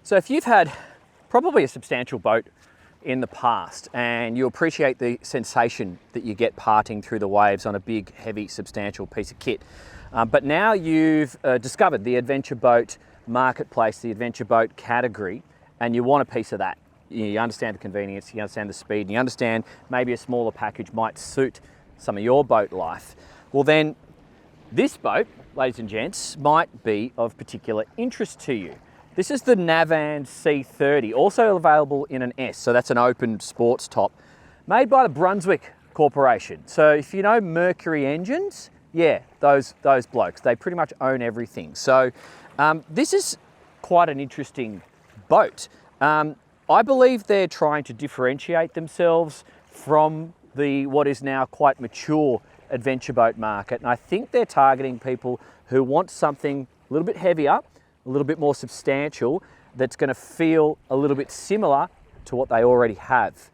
So if you've had probably a substantial boat in the past and you appreciate the sensation that you get parting through the waves on a big, heavy, substantial piece of kit, but now you've discovered the adventure boat marketplace, the adventure boat category, and you want a piece of that. You understand the convenience, you understand the speed, and you understand maybe a smaller package might suit some of your boat life. Well then, this boat, ladies and gents, might be of particular interest to you. This is the Navan C30, also available in an S, so that's an open sports top, made by the Brunswick Corporation. So if you know Mercury engines, yeah, those blokes, they pretty much own everything. So this is quite an interesting boat. I believe they're trying to differentiate themselves from what is now quite mature adventure boat market, and I think they're targeting people who want something a little bit heavier, a little bit more substantial, that's going to feel a little bit similar to what they already have.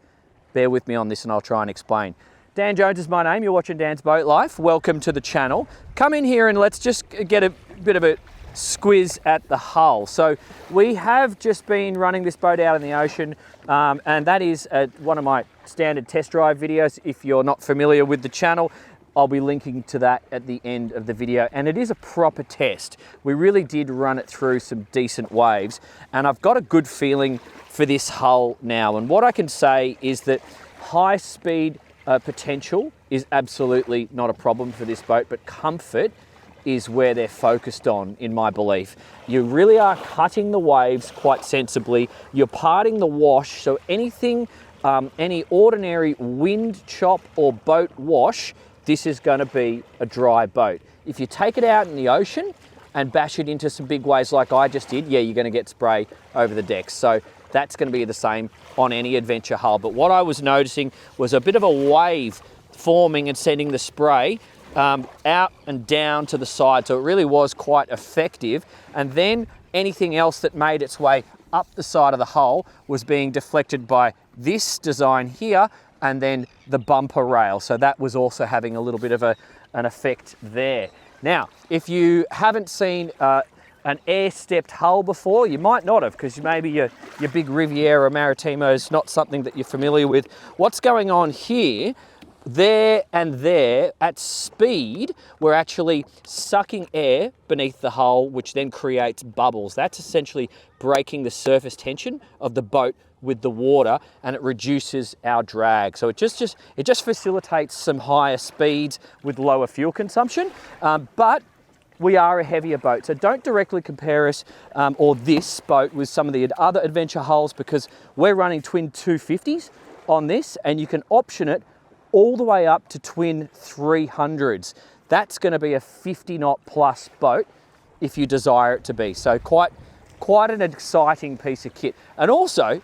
Bear with me on this and I'll try and explain. Dan Jones is my name, you're watching Dan's Boat Life. Welcome to the channel. Come in here and let's just get a bit of a squiz at the hull. So we have just been running this boat out in the ocean, and that is one of my standard test drive videos. If you're not familiar with the channel, I'll be linking to that at the end of the video, and it is a proper test. We really did run it through some decent waves, and I've got a good feeling for this hull now. And what I can say is that high speed potential is absolutely not a problem for this boat, but comfort is where they're focused on, in my belief. You really are cutting the waves quite sensibly. You're parting the wash, so anything, any ordinary wind chop or boat wash, this is going to be a dry boat. If you take it out in the ocean and bash it into some big waves like I just did, yeah, you're going to get spray over the decks. So that's going to be the same on any adventure hull. But what I was noticing was a bit of a wave forming and sending the spray out and down to the side. So it really was quite effective. And then anything else that made its way up the side of the hull was being deflected by this design here, and then the bumper rail. So that was also having a little bit of an effect there. Now, if you haven't seen an air-stepped hull before, you might not have, because maybe your big Riviera Maritimo is not something that you're familiar with. What's going on here, there and there, at speed, we're actually sucking air beneath the hull, which then creates bubbles. That's essentially breaking the surface tension of the boat with the water, and it reduces our drag. So it just facilitates some higher speeds with lower fuel consumption, but we are a heavier boat. So don't directly compare us or this boat with some of the other adventure hulls, because we're running twin 250s on this, and you can option it all the way up to twin 300s. That's going to be a 50 knot plus boat if you desire it to be. So quite an exciting piece of kit. And also,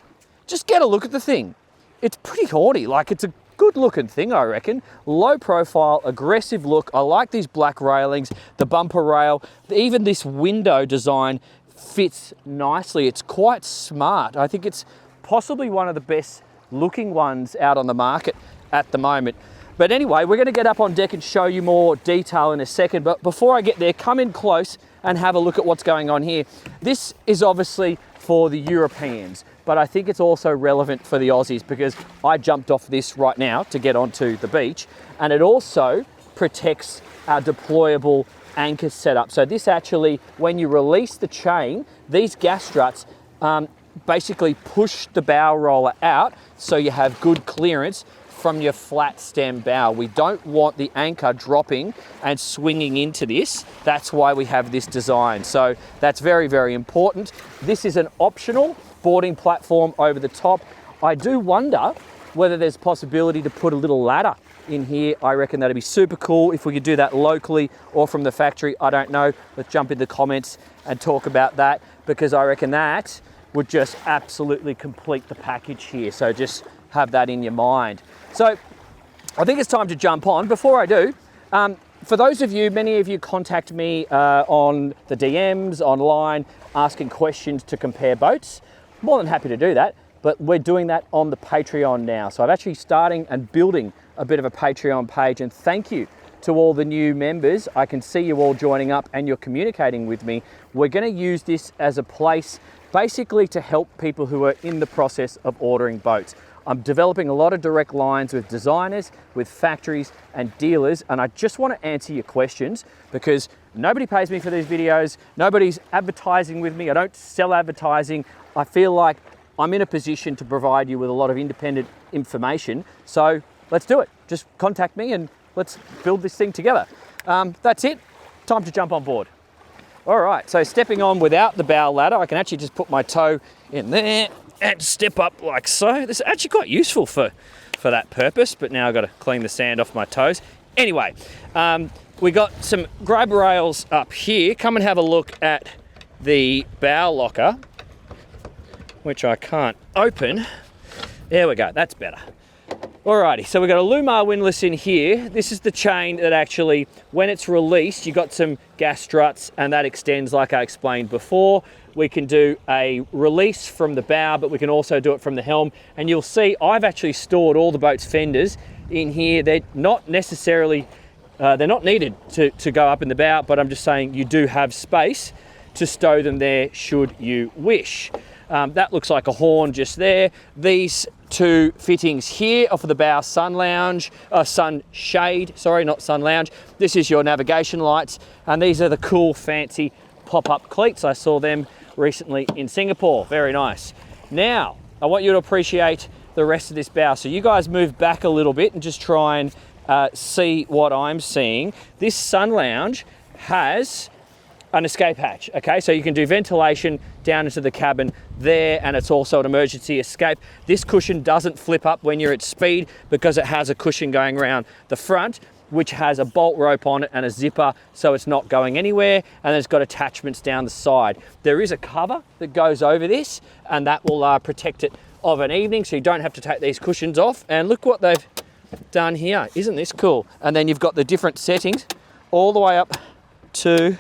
just get a look at the thing. It's pretty horny, like it's a good looking thing, I reckon. Low profile, aggressive look. I like these black railings, the bumper rail, even this window design fits nicely. It's quite smart. I think it's possibly one of the best looking ones out on the market at the moment. But anyway, we're gonna get up on deck and show you more detail in a second. But before I get there, come in close and have a look at what's going on here. This is obviously for the Europeans, but I think it's also relevant for the Aussies, because I jumped off this right now to get onto the beach, and it also protects our deployable anchor setup. So this actually, when you release the chain, these gas struts basically push the bow roller out, so you have good clearance from your flat stem bow. We don't want the anchor dropping and swinging into this. That's why we have this design. So that's very, very important. This is an optional boarding platform over the top. I do wonder whether there's possibility to put a little ladder in here. I reckon that'd be super cool if we could do that locally or from the factory. I don't know. Let's jump in the comments and talk about that, because I reckon that would just absolutely complete the package here. So just have that in your mind. So I think it's time to jump on. Before I do, for those of you, many of you contact me on the DMs, online, asking questions to compare boats. More than happy to do that, but we're doing that on the Patreon now. So I'm actually starting and building a bit of a Patreon page, and thank you to all the new members. I can see you all joining up and you're communicating with me. We're going to use this as a place basically to help people who are in the process of ordering boats. I'm developing a lot of direct lines with designers, with factories and dealers, and I just want to answer your questions because nobody pays me for these videos, nobody's advertising with me, I don't sell advertising. I feel like I'm in a position to provide you with a lot of independent information, so let's do it. Just contact me and let's build this thing together. That's it, time to jump on board. All right, so stepping on without the bow ladder, I can actually just put my toe in there and step up like so. This is actually quite useful for that purpose, but now I've got to clean the sand off my toes. Anyway, we got some grab rails up here. Come and have a look at the bow locker, which I can't open. There we go, that's better. Alrighty, so we've got a Lumar windlass in here. This is the chain that actually, when it's released, you've got some gas struts and that extends like I explained before. We can do a release from the bow, but we can also do it from the helm. And you'll see I've actually stored all the boat's fenders in here. They're not necessarily, they're not needed to go up in the bow, but I'm just saying you do have space to stow them there should you wish. That looks like a horn just there. These two fittings here off of the bow sun shade, sorry, not sun lounge. This is your navigation lights, and these are the cool fancy pop-up cleats. I saw them recently in Singapore, very nice. Now, I want you to appreciate the rest of this bow. So you guys move back a little bit and just try and see what I'm seeing. This sun lounge has an escape hatch, okay? So you can do ventilation down into the cabin there, and it's also an emergency escape. This cushion doesn't flip up when you're at speed because it has a cushion going around the front, which has a bolt rope on it and a zipper, so it's not going anywhere, and it's got attachments down the side. There is a cover that goes over this, and that will protect it of an evening, so you don't have to take these cushions off. And look what they've done here. Isn't this cool? And then you've got the different settings all the way up to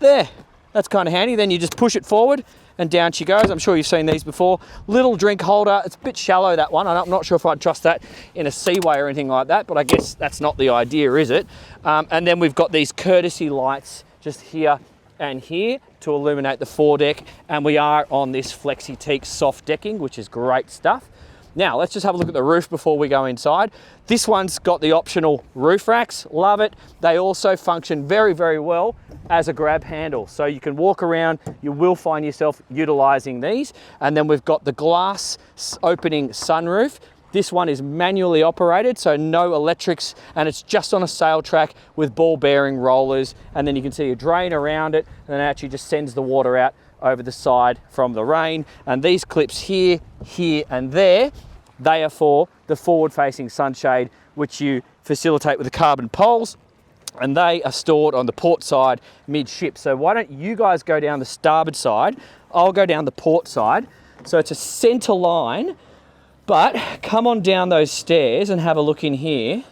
there. That's kind of handy. Then you just push it forward and down she goes. I'm sure you've seen these before. Little drink holder. It's a bit shallow, that one. I'm not sure if I'd trust that in a seaway or anything like that, but I guess that's not the idea, is it? And then we've got these courtesy lights just here and here to illuminate the foredeck. And we are on this Flexi Teak soft decking, which is great stuff. Now, let's just have a look at the roof before we go inside. This one's got the optional roof racks, love it. They also function very, very well as a grab handle. So you can walk around, you will find yourself utilizing these. And then we've got the glass opening sunroof. This one is manually operated, so no electrics, and it's just on a sail track with ball bearing rollers. And then you can see a drain around it, and it actually just sends the water out over the side from the rain. And these clips here, here, and there, they are for the forward-facing sunshade, which you facilitate with the carbon poles, and they are stored on the port side midship. So why don't you guys go down the starboard side? I'll go down the port side. So it's a center line, but come on down those stairs and have a look in here.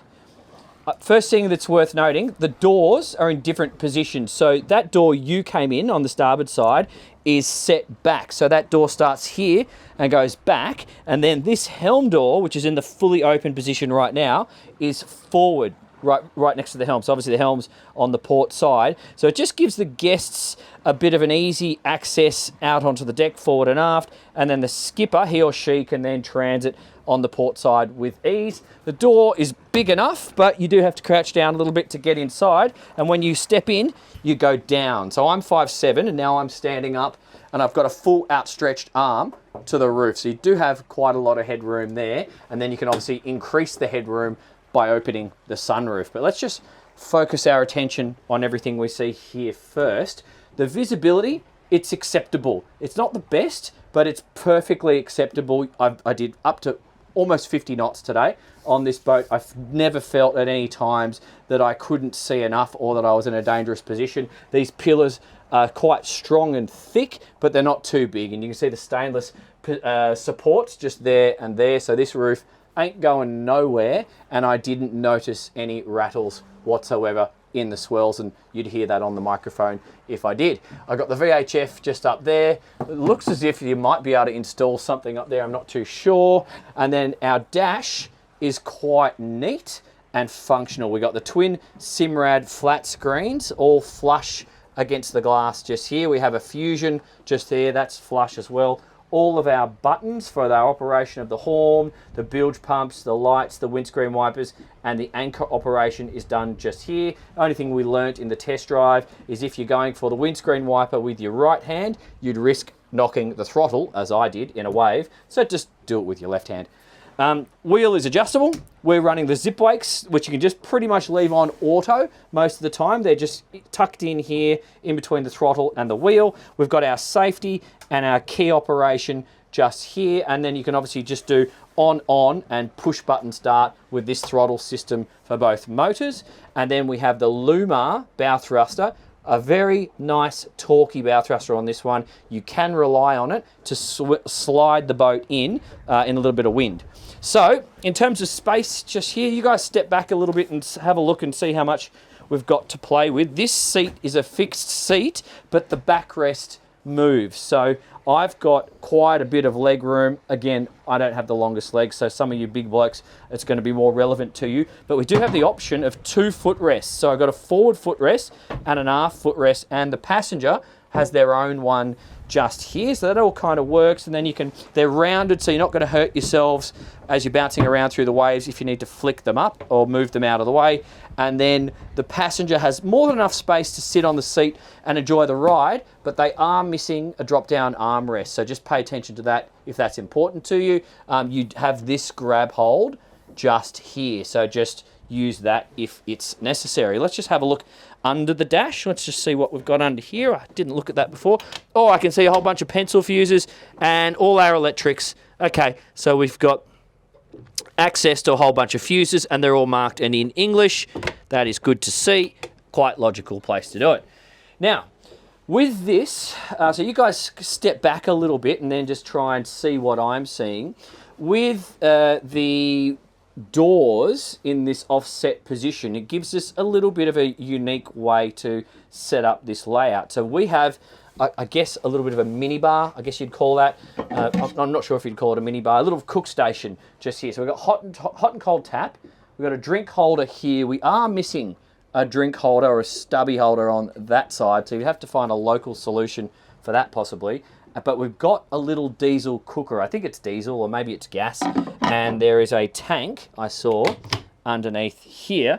First thing that's worth noting, the doors are in different positions. So that door you came in on the starboard side is set back. So that door starts here and goes back. And then this helm door, which is in the fully open position right now, is forward, right next to the helm. So obviously the helm's on the port side. So it just gives the guests a bit of an easy access out onto the deck, forward and aft. And then the skipper, he or she, can then transit on the port side with ease. The door is big enough, but you do have to crouch down a little bit to get inside. And when you step in, you go down. So I'm 5'7", and now I'm standing up, and I've got a full outstretched arm to the roof. So you do have quite a lot of headroom there. And then you can obviously increase the headroom by opening the sunroof. But let's just focus our attention on everything we see here first. The visibility, it's acceptable. It's not the best, but it's perfectly acceptable. I did up to almost 50 knots today on this boat. I've never felt at any times that I couldn't see enough or that I was in a dangerous position. These pillars are quite strong and thick, but they're not too big. And you can see the stainless supports just there and there. So this roof ain't going nowhere, and I didn't notice any rattles whatsoever in the swells, and you'd hear that on the microphone if I did. I got the VHF just up there. It looks as if you might be able to install something up there, I'm not too sure. And then our dash is quite neat and functional. We got the twin Simrad flat screens, all flush against the glass just here. We have a fusion just there, that's flush as well. All of our buttons for our operation of the horn, the bilge pumps, the lights, the windscreen wipers, and the anchor operation is done just here. The only thing we learnt in the test drive is if you're going for the windscreen wiper with your right hand, you'd risk knocking the throttle, as I did in a wave, so just do it with your left hand. Wheel is adjustable. We're running the zip brakes, which you can just pretty much leave on auto most of the time. They're just tucked in here in between the throttle and the wheel. We've got our safety and our key operation just here, and then you can obviously just do on and push button start with this throttle system for both motors. And then we have the Lumar bow thruster, a very nice torquey bow thruster on this one. You can rely on it to slide the boat in a little bit of wind. So in terms of space just here, you guys step back a little bit and have a look and see how much we've got to play with. This seat is a fixed seat, but the backrest moves. So I've got quite a bit of leg room. Again, I don't have the longest legs, so some of you big blokes, it's going to be more relevant to you. But we do have the option of 2 footrests. So I've got a forward footrest and an aft footrest, and the passenger has their own one just here. So that all kind of works, and then they're rounded, so you're not going to hurt yourselves as you're bouncing around through the waves if you need to flick them up or move them out of the way. And then the passenger has more than enough space to sit on the seat and enjoy the ride, but they are missing a drop-down armrest. So just pay attention to that if that's important to you. You have this grab hold just here, so just use that if it's necessary. Let's just have a look under the dash. Let's just see what we've got under here. I didn't look at that before. Oh, I can see a whole bunch of pencil fuses and all our electrics. Okay, so we've got access to a whole bunch of fuses, and they're all marked and in English. That is good to see. Quite logical place to do it. Now, with this, so you guys step back a little bit and then just try and see what I'm seeing. With the doors in this offset position, it gives us a little bit of a unique way to set up this layout. So we have, I guess, a little bit of a mini bar, I guess you'd call that. I'm not sure if you'd call it a mini bar, a little cook station just here. So we've got hot and cold tap. We've got a drink holder here. We are missing a drink holder or a stubby holder on that side, so you have to find a local solution for that possibly. But we've got a little diesel cooker. I think it's diesel or maybe it's gas. And there is a tank I saw underneath here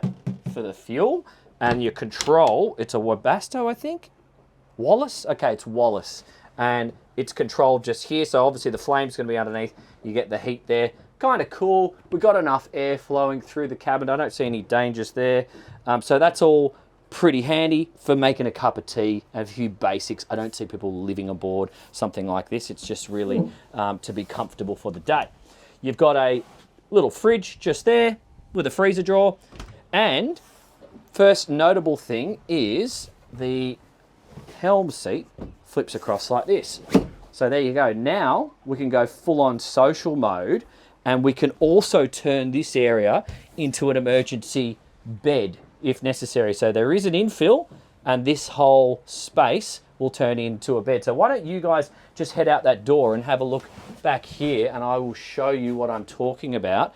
for the fuel. And your control, it's a Webasto, I think. Wallace? Okay, it's Wallace. And it's controlled just here. So obviously the flame's going to be underneath. You get the heat there. Kind of cool. We've got enough air flowing through the cabin. I don't see any dangers there. So that's all pretty handy for making a cup of tea and a few basics. I don't see people living aboard something like this. It's just really to be comfortable for the day. You've got a little fridge just there with a freezer drawer. And first notable thing is the helm seat flips across like this. So there you go. Now we can go full on social mode, and we can also turn this area into an emergency bed if necessary. So there is an infill, and this whole space will turn into a bed. So why don't you guys just head out that door and have a look back here, and I will show you what I'm talking about,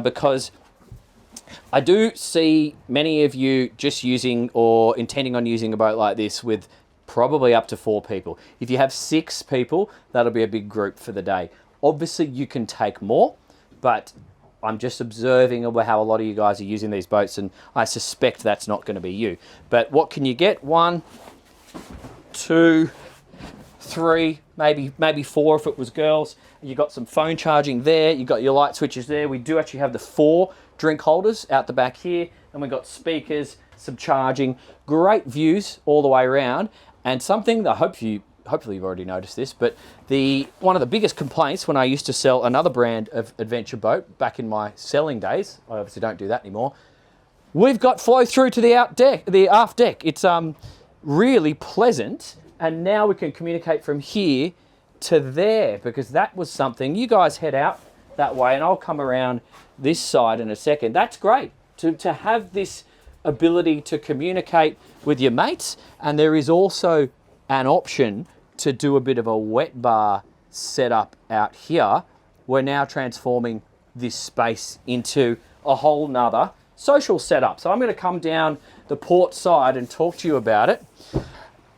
because I do see many of you just using or intending on using a boat like this with probably up to 4 people. If you have 6 people, that'll be a big group for the day. Obviously you can take more, but I'm just observing how a lot of you guys are using these boats, and I suspect that's not going to be you. But what can you get? 1, 2, 3, maybe 4 if it was girls. You got some phone charging there. You got your light switches there. We do actually have the 4 drink holders out the back here, and we got speakers, some charging, great views all the way around. And something that hopefully you've already noticed this, but one of the biggest complaints when I used to sell another brand of adventure boat back in my selling days, I obviously don't do that anymore, we've got flow through to the aft deck. It's really pleasant, and now we can communicate from here to there, because that was something. You guys head out that way, and I'll come around this side in a second. That's great to have this ability to communicate with your mates, and there is also an option to do a bit of a wet bar setup out here. We're now transforming this space into a whole nother social setup. So I'm going to come down the port side and talk to you about it.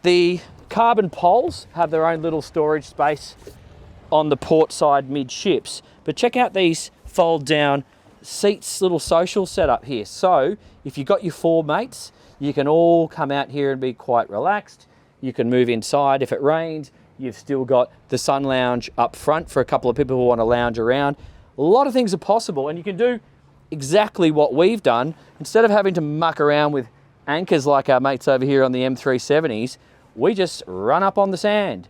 The carbon poles have their own little storage space on the port side midships, but check out these fold down seats, little social setup here. So if you've got your 4 mates, you can all come out here and be quite relaxed. You can move inside if it rains. You've still got the sun lounge up front for a couple of people who want to lounge around. A lot of things are possible, and you can do exactly what we've done. Instead of having to muck around with anchors like our mates over here on the M370s, we just run up on the sand.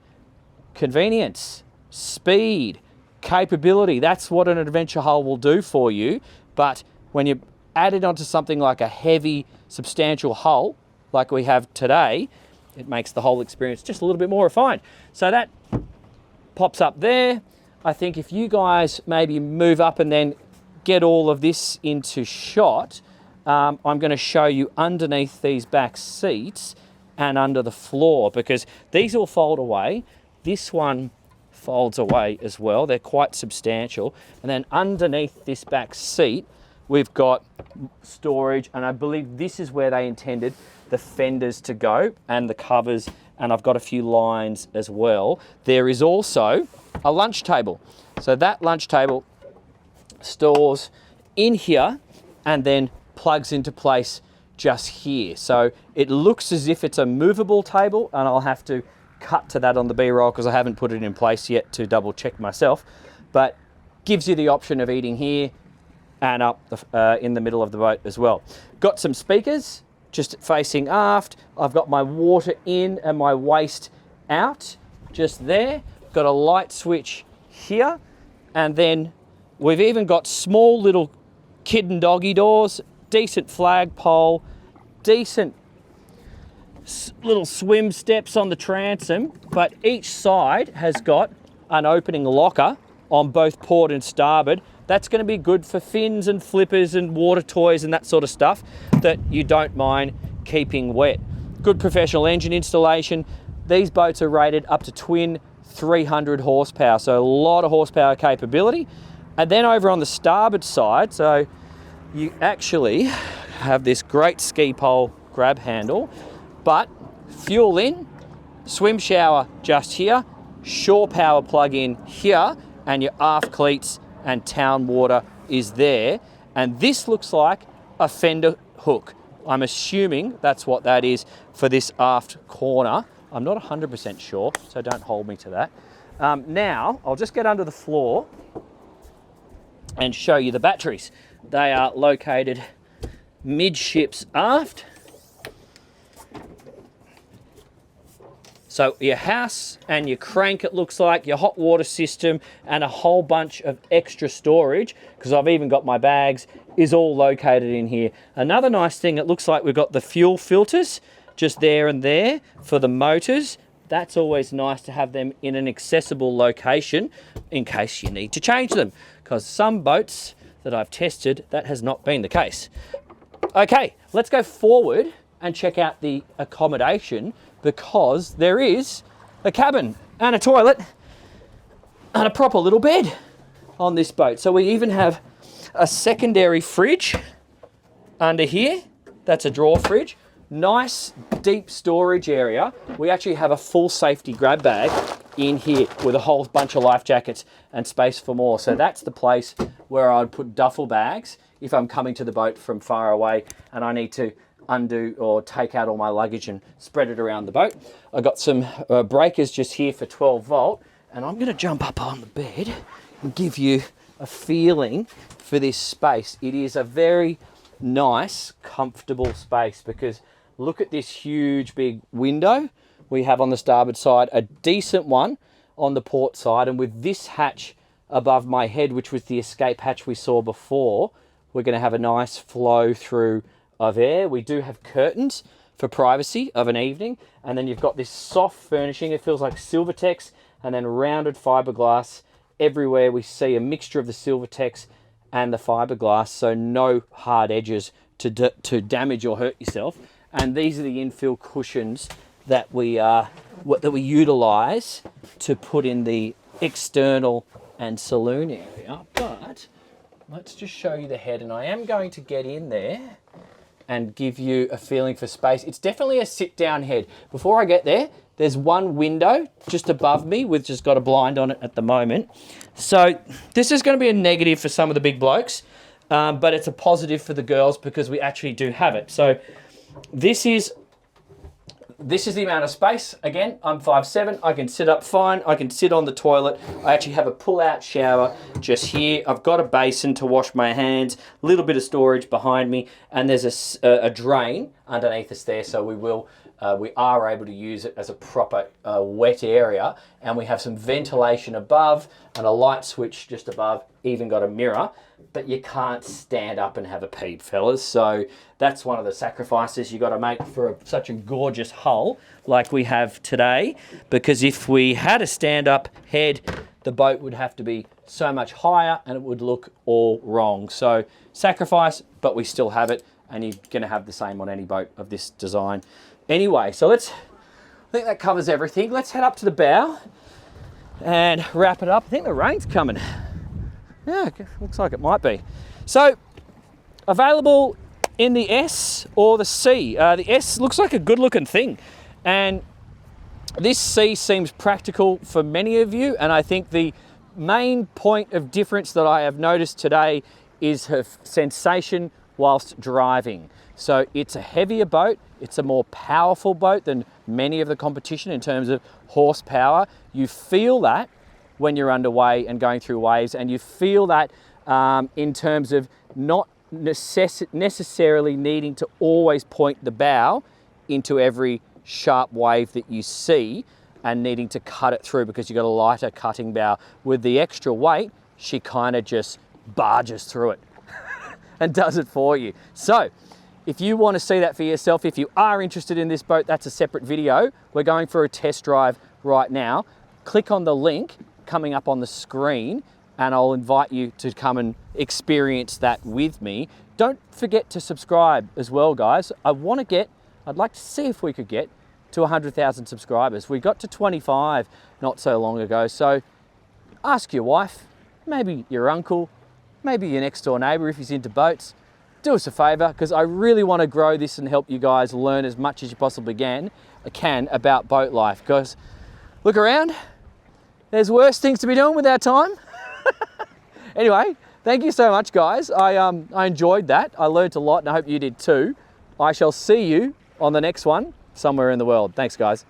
Convenience, speed, capability, that's what an adventure hull will do for you. But when you add it onto something like a heavy, substantial hull, like we have today, it makes the whole experience just a little bit more refined. So that pops up there. I think if you guys maybe move up and then get all of this into shot, I'm going to show you underneath these back seats and under the floor, because these will fold away. This one folds away as well. They're quite substantial. And then underneath this back seat, we've got storage, and I believe this is where they intended the fenders to go and the covers, and I've got a few lines as well. There is also a lunch table. So that lunch table stores in here and then plugs into place just here. So it looks as if it's a movable table, and I'll have to cut to that on the B-roll because I haven't put it in place yet to double check myself, but gives you the option of eating here and up in the middle of the boat as well. Got some speakers just facing aft. I've got my water in and my waste out just there. Got a light switch here, and then we've even got small little kid and doggy doors, decent flagpole, decent little swim steps on the transom, but each side has got an opening locker on both port and starboard. That's going to be good for fins and flippers and water toys and that sort of stuff that you don't mind keeping wet. Good professional engine installation. These boats are rated up to twin 300 horsepower, so a lot of horsepower capability. And then over on the starboard side, so you actually have this great ski pole grab handle, but fuel in, swim shower just here, shore power plug in here, and your aft cleats and town water is there. And this looks like a fender hook. I'm assuming that's what that is for this aft corner. I'm not 100% sure, so don't hold me to that. Now, I'll just get under the floor and show you the batteries. They are located midships aft. So your house and your crank, it looks like, your hot water system and a whole bunch of extra storage, because I've even got my bags, is all located in here. Another nice thing, it looks like we've got the fuel filters just there and there for the motors. That's always nice to have them in an accessible location in case you need to change them, because some boats that I've tested, that has not been the case. Okay, let's go forward and check out the accommodation, because there is a cabin and a toilet and a proper little bed on this boat. So we even have a secondary fridge under here. That's a drawer fridge. Nice deep storage area. We actually have a full safety grab bag in here with a whole bunch of life jackets and space for more. So that's the place where I'd put duffel bags if I'm coming to the boat from far away and I need to undo or take out all my luggage and spread it around the boat. I've got some breakers just here for 12 volt, and I'm going to jump up on the bed and give you a feeling for this space. It is a very nice, comfortable space, because look at this huge big window we have on the starboard side, a decent one on the port side, and with this hatch above my head, which was the escape hatch we saw before, we're going to have a nice flow through of air. We do have curtains for privacy of an evening, and then you've got this soft furnishing. It feels like Silvertex, and then rounded fiberglass everywhere. We see a mixture of the Silvertex and the fiberglass, so no hard edges to damage or hurt yourself. And these are the infill cushions that we utilize to put in the external and saloon area. But let's just show you the head, and I am going to get in there and give you a feeling for space. It's definitely a sit-down head. Before I get there, there's one window just above me, which has got a blind on it at the moment. So this is going to be a negative for some of the big blokes, but it's a positive for the girls because we actually do have it. So this is the amount of space. Again, I'm 5'7", I can sit up fine, I can sit on the toilet. I actually have a pull-out shower just here. I've got a basin to wash my hands, a little bit of storage behind me, and there's a drain underneath us there, so we are able to use it as a proper wet area, and we have some ventilation above and a light switch just above, even got a mirror, but you can't stand up and have a pee, fellas. So that's one of the sacrifices you got to make for such a gorgeous hull like we have today, because if we had a stand-up head, the boat would have to be so much higher and it would look all wrong. So sacrifice, but we still have it, and you're going to have the same on any boat of this design. Anyway, so I think that covers everything. Let's head up to the bow and wrap it up. I think the rain's coming. Yeah, looks like it might be. So, available in the S or the C. The S looks like a good looking thing. And this C seems practical for many of you. And I think the main point of difference that I have noticed today is her sensation whilst driving. So it's a heavier boat. It's a more powerful boat than many of the competition in terms of horsepower. You feel that when you're underway and going through waves, and you feel that in terms of not necessarily needing to always point the bow into every sharp wave that you see and needing to cut it through because you've got a lighter cutting bow. With the extra weight, she kind of just barges through it and does it for you. So if you want to see that for yourself, if you are interested in this boat, that's a separate video. We're going for a test drive right now. Click on the link coming up on the screen and I'll invite you to come and experience that with me. Don't forget to subscribe as well, guys. I'd like to see if we could get to 100,000 subscribers. We got to 25 not so long ago. So ask your wife, maybe your uncle, maybe your next door neighbor if he's into boats. Do us a favor, because I really want to grow this and help you guys learn as much as you possibly can about boat life. Because look around, there's worse things to be doing with our time. Anyway, thank you so much, guys. I enjoyed that. I learned a lot and I hope you did too. I shall see you on the next one somewhere in the world. Thanks, guys.